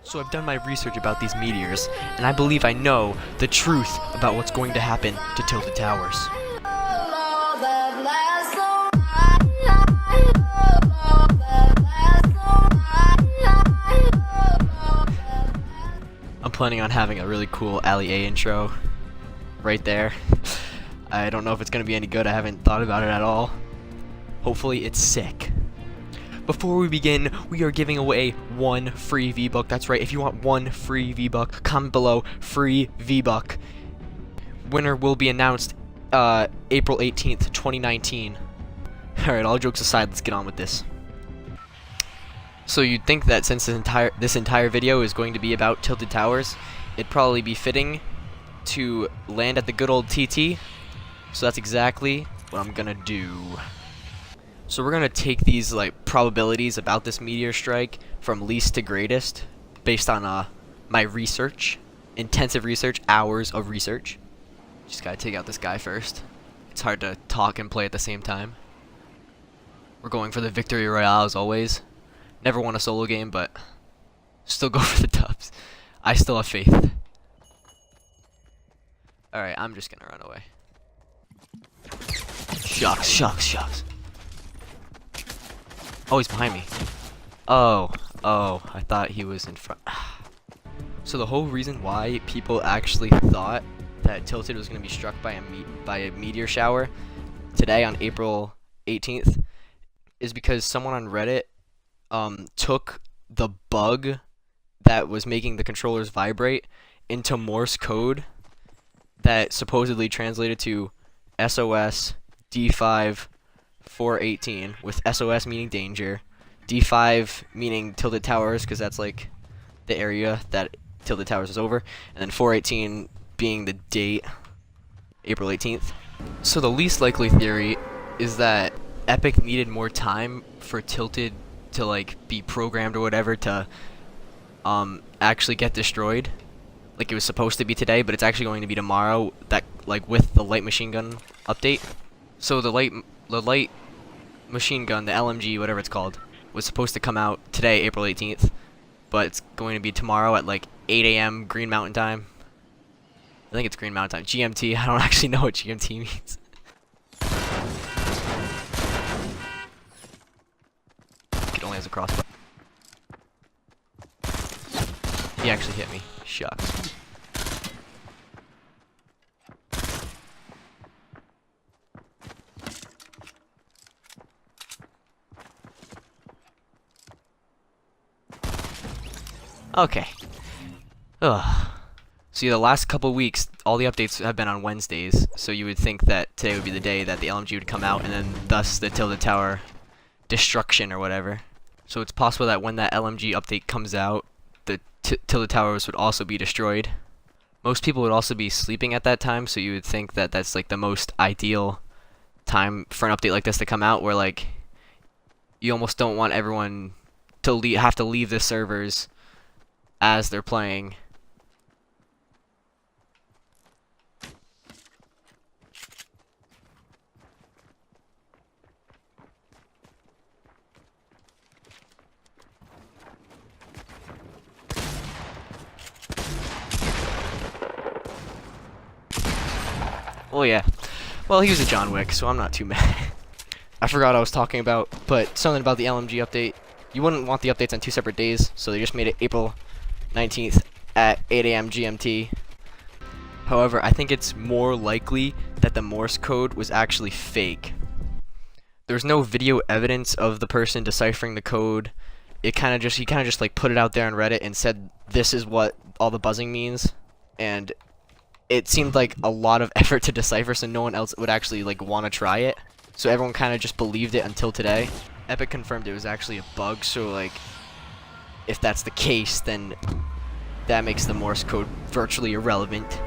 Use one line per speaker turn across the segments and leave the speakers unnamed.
So I've done my research about these meteors, and I believe I know the truth about what's going to happen to Tilted Towers. I'm planning on having a really cool Ali A intro right there. I don't know if it's going to be any good. I haven't thought about it at all. Hopefully it's sick. Before we begin, we are giving away one free V-Buck. That's right, if you want one free V-Buck, comment below, free V-Buck. Winner will be announced April 18th, 2019. Alright, all jokes aside, let's get on with this. So you'd think that since this entire video is going to be about Tilted Towers, it'd probably be fitting to land at the good old TT. So that's exactly what I'm gonna do. So we're gonna take these like probabilities about this meteor strike from least to greatest based on my research, intensive research, hours of research. Just gotta take out this guy first. It's hard to talk and play at the same time. We're going for the victory royale as always. Never won a solo game, but still go for the dubs. I still have faith. Alright, I'm just gonna run away. Shucks, shucks, shucks. Oh, he's behind me. Oh, I thought he was in front. So the whole reason why people actually thought that Tilted was going to be struck by a meteor shower today on April 18th is because someone on Reddit took the bug that was making the controllers vibrate into Morse code that supposedly translated to SOS D5 418, with SOS meaning danger, D5 meaning Tilted Towers because that's like the area that Tilted Towers is over, and then 418 being the date, April 18th. So the least likely theory is that Epic needed more time for Tilted to like be programmed or whatever to actually get destroyed. Like it was supposed to be today, but it's actually going to be tomorrow, that like with the light machine gun update. So the light machine gun, the LMG, whatever it's called, was supposed to come out today, April 18th, but it's going to be tomorrow at like 8 AM Green Mountain Time. I think it's Green Mountain Time. GMT, I don't actually know what GMT means. It only has a crossbow. He actually hit me. Shucks. Okay. Ugh. So yeah, the last couple weeks, all the updates have been on Wednesdays, so you would think that today would be the day that the LMG would come out, and then thus the Tilted Tower destruction or whatever. So it's possible that when that LMG update comes out, the Tilted Towers would also be destroyed. Most people would also be sleeping at that time, so you would think that that's like the most ideal time for an update like this to come out, where like you almost don't want everyone to have to leave the servers as they're playing. Oh yeah. Well, he was a John Wick, so I'm not too mad. I forgot what I was talking about, but something about the LMG update. You wouldn't want the updates on 2 separate days, so they just made it April 19th at 8 AM GMT. However, I think it's more likely that the Morse code was actually fake. There's no video evidence of the person deciphering the code. He kind of just like put it out there on Reddit and said this is what all the buzzing means, and it seemed like a lot of effort to decipher, so no one else would actually like want to try it. So everyone kind of just believed it until today. Epic confirmed it was actually a bug, so like if that's the case, then that makes the Morse code virtually irrelevant.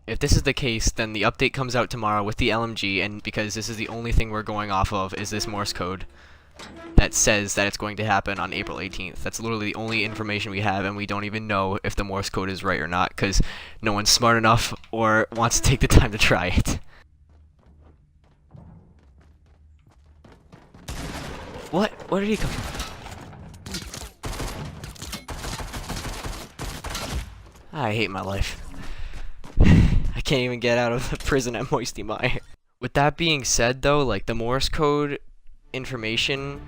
If this is the case, then the update comes out tomorrow with the LMG, and because this is the only thing we're going off of is this Morse code that says that it's going to happen on April 18th. That's literally the only information we have, and we don't even know if the Morse code is right or not, because no one's smart enough or wants to take the time to try it. What? Where did he come from? I hate my life. I can't even get out of the prison at Moisty Mire. With that being said, though, like the Morse code information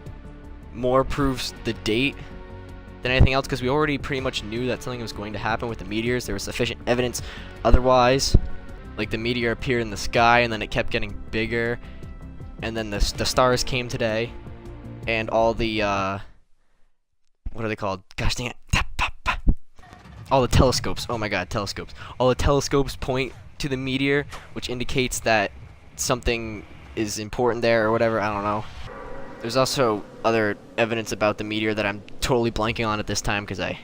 more proves the date than anything else, because we already pretty much knew that something was going to happen with the meteors. There was sufficient evidence otherwise. Like the meteor appeared in the sky and then it kept getting bigger, and then the stars came today, and all the what are they called? Gosh dang it. All the telescopes. Oh my god, telescopes. All the telescopes point to the meteor, which indicates that something is important there or whatever. I don't know. There's also other evidence about the meteor that I'm totally blanking on at this time because I'm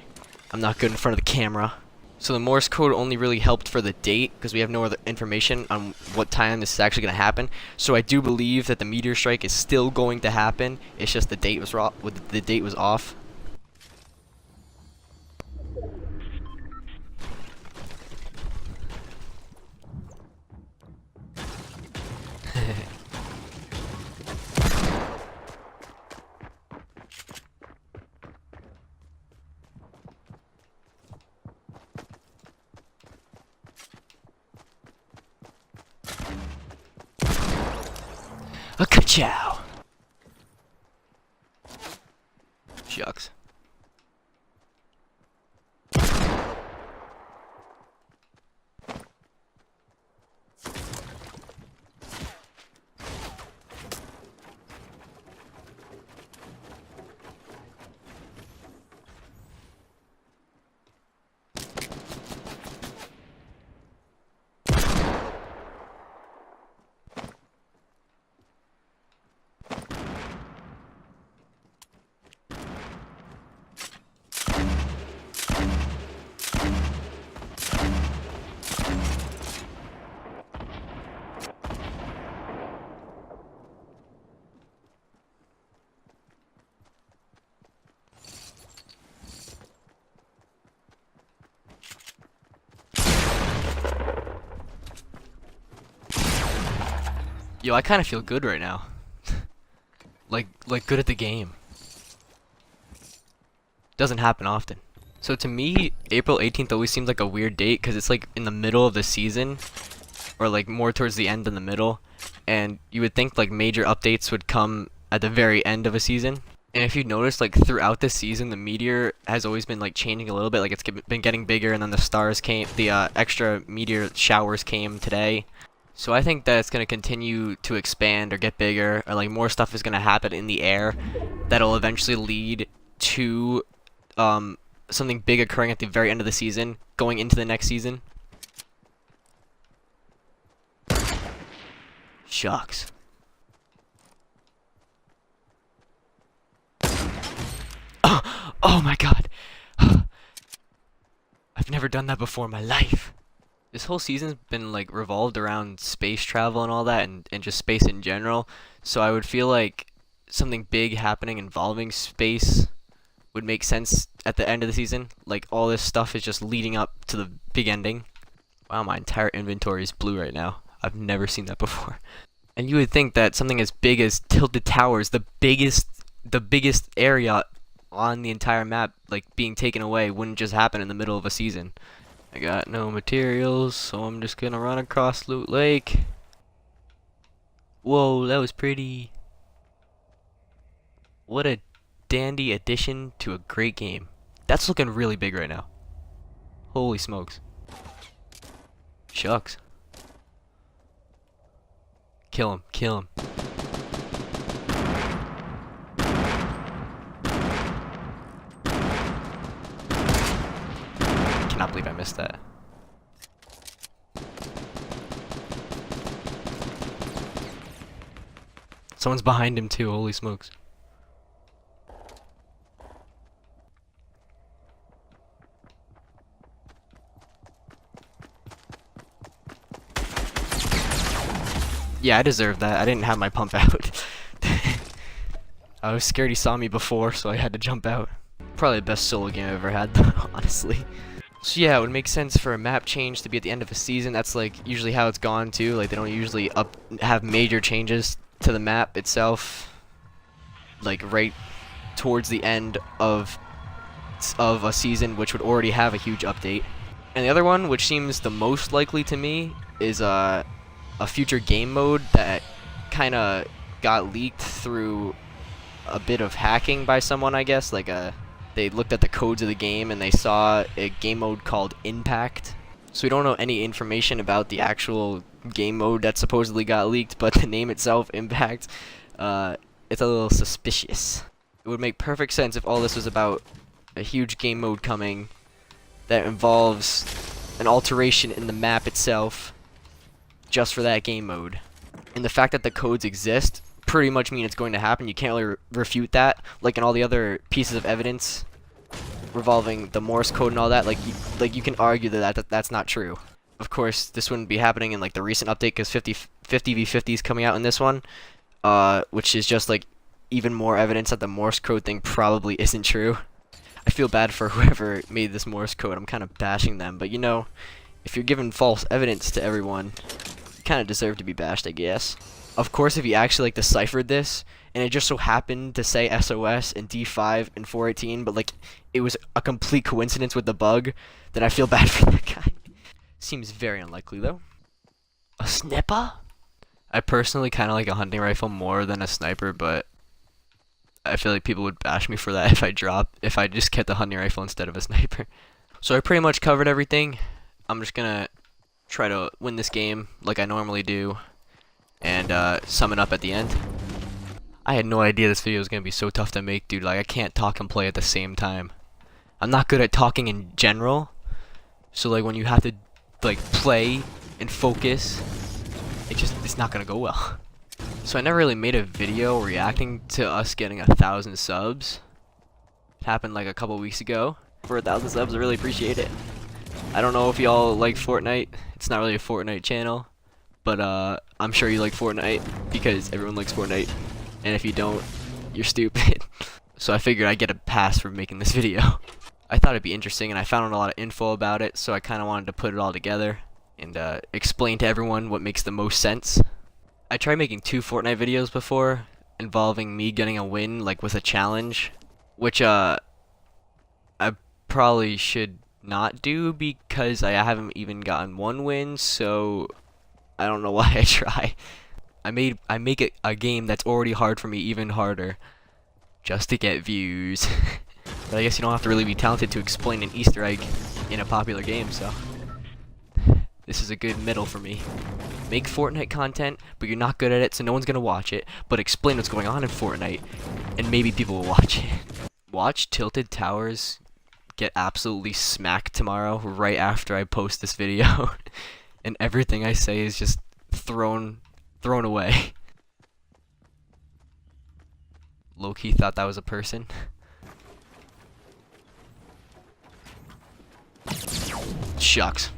not good in front of the camera. So the Morse code only really helped for the date because we have no other information on what time this is actually going to happen. So I do believe that the meteor strike is still going to happen. It's just the date was wrong. The date was off. A ka-chow! Shucks. Yo, I kind of feel good right now. like good at the game. Doesn't happen often. So to me, April 18th always seems like a weird date because it's like in the middle of the season, or like more towards the end than the middle, and you would think like major updates would come at the very end of a season. And if you notice, like throughout the season, the meteor has always been like changing a little bit. Like it's been getting bigger, and then the stars came, the extra meteor showers came today. So I think that it's going to continue to expand or get bigger, or like more stuff is going to happen in the air that'll eventually lead to something big occurring at the very end of the season, going into the next season. Shucks. Oh my god. I've never done that before in my life. This whole season's been like revolved around space travel and all that, and just space in general. So I would feel like something big happening involving space would make sense at the end of the season. Like all this stuff is just leading up to the big ending. Wow, my entire inventory is blue right now. I've never seen that before. And you would think that something as big as Tilted Towers, the biggest area on the entire map, like being taken away, wouldn't just happen in the middle of a season. I got no materials, so I'm just gonna run across Loot Lake. Whoa, that was pretty. What a dandy addition to a great game. That's looking really big right now. Holy smokes. Shucks. Kill him, kill him. I cannot believe I missed that. Someone's behind him too, holy smokes. Yeah, I deserved that. I didn't have my pump out. I was scared he saw me before, so I had to jump out. Probably the best solo game I've ever had, though, honestly. So yeah, it would make sense for a map change to be at the end of a season. That's like usually how it's gone too. Like they don't usually have major changes to the map itself, like right towards the end of a season, which would already have a huge update. And the other one, which seems the most likely to me, is a future game mode that kind of got leaked through a bit of hacking by someone, I guess. Like they looked at the codes of the game and they saw a game mode called Impact. So we don't know any information about the actual game mode that supposedly got leaked, but the name itself, Impact, it's a little suspicious. It would make perfect sense if all this was about a huge game mode coming that involves an alteration in the map itself just for that game mode. And the fact that the codes exist pretty much mean it's going to happen. You can't really refute that, like in all the other pieces of evidence revolving the Morse code and all that. Like you can argue that's not true. Of course, this wouldn't be happening in like the recent update because 50v50 is coming out in this one, which is just like even more evidence that the Morse code thing probably isn't true. I feel bad for whoever made this Morse code. I'm kind of bashing them, but you know, if you're giving false evidence to everyone, you kind of deserve to be bashed, I guess. Of course, if you actually like deciphered this, and it just so happened to say SOS and D5 and 418, but like it was a complete coincidence with the bug, then I feel bad for that guy. Seems very unlikely though. A sniper? I personally kind of like a hunting rifle more than a sniper, but I feel like people would bash me for that if I just kept the hunting rifle instead of a sniper. So I pretty much covered everything. I'm just gonna try to win this game like I normally do, and sum it up at the end. I had no idea this video was gonna be so tough to make, dude. Like I can't talk and play at the same time. I'm not good at talking in general, so like when you have to like play and focus, it's not gonna go well. So I never really made a video reacting to us getting 1,000 subs. It happened like a couple weeks ago. For 1,000 subs, I really appreciate it. I don't know if y'all like Fortnite. It's not really a Fortnite channel, but I'm sure you like Fortnite because everyone likes Fortnite. And if you don't, you're stupid. So I figured I'd get a pass for making this video. I thought it'd be interesting, and I found out a lot of info about it, so I kind of wanted to put it all together and explain to everyone what makes the most sense. I tried making 2 Fortnite videos before involving me getting a win, like with a challenge, which I probably should not do because I haven't even gotten 1 win, so I don't know why I try. I make it a game that's already hard for me even harder just to get views. But I guess you don't have to really be talented to explain an Easter egg in a popular game, so this is a good middle for me. Make Fortnite content, but you're not good at it, so no one's gonna watch it, but explain what's going on in Fortnite, and maybe people will watch it. Watch Tilted Towers get absolutely smacked tomorrow right after I post this video, and everything I say is just thrown away. Low-key thought that was a person. Shucks.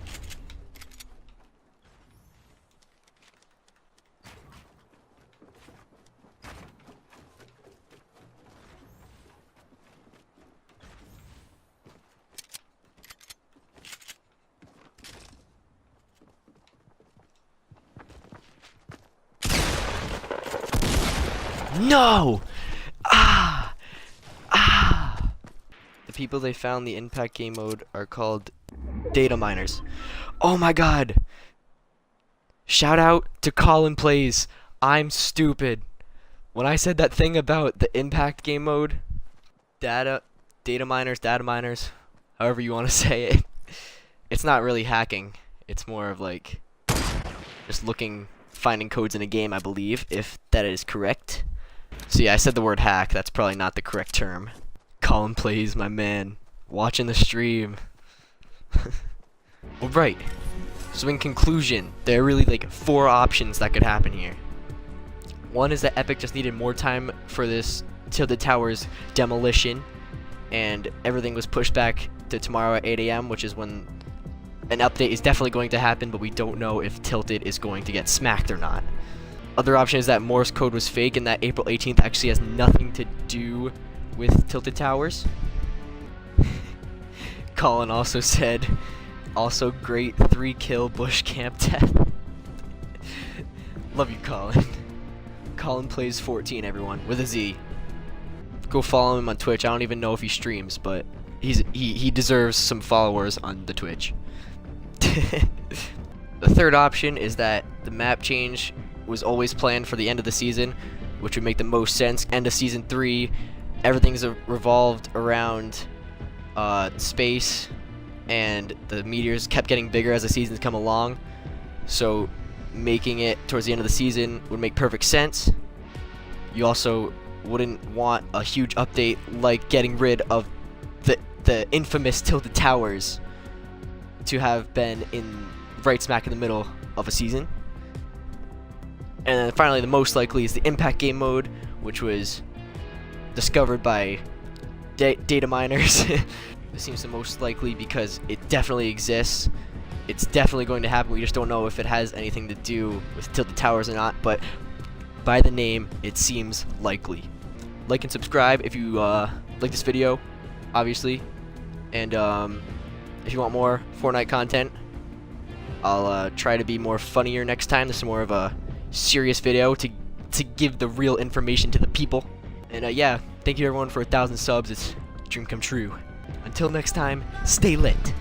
No! Ah! Ah! The people they found the Impact game mode are called data miners. Oh my god! Shout out to Colin Plays. I'm stupid. When I said that thing about the Impact game mode, data miners, however you want to say it, it's not really hacking. It's more of like just finding codes in a game, I believe, if that is correct. So yeah, I said the word hack. That's probably not the correct term. Colin Plays, my man, watching the stream. Alright, so in conclusion, there are really like 4 options that could happen here. One is that Epic just needed more time for this Tilted Towers demolition, and everything was pushed back to tomorrow at 8 AM, which is when an update is definitely going to happen, but we don't know if Tilted is going to get smacked or not. Other option is that Morse code was fake and that April 18th actually has nothing to do with Tilted Towers. Colin also said, also great 3-kill bush camp death. Love you, Colin. Colin Plays 14, everyone, with a Z. Go follow him on Twitch. I don't even know if he streams, but he deserves some followers on the Twitch. The third option is that the map change was always planned for the end of the season, which would make the most sense. End of season 3, everything's revolved around space, and the meteors kept getting bigger as the seasons come along. So making it towards the end of the season would make perfect sense. You also wouldn't want a huge update like getting rid of the infamous Tilted Towers to have been in right smack in the middle of a season. And then finally, the most likely is the impact game mode, which was discovered by data miners. This seems the most likely because it definitely exists. It's definitely going to happen. We just don't know if it has anything to do with Tilted Towers or not, but by the name, it seems likely. Like and subscribe if you like this video, obviously. And if you want more Fortnite content, I'll try to be more funnier next time. This is more of a serious video to give the real information to the people. And yeah, thank you everyone for 1,000 subs. It's a dream come true. Until next time, stay lit.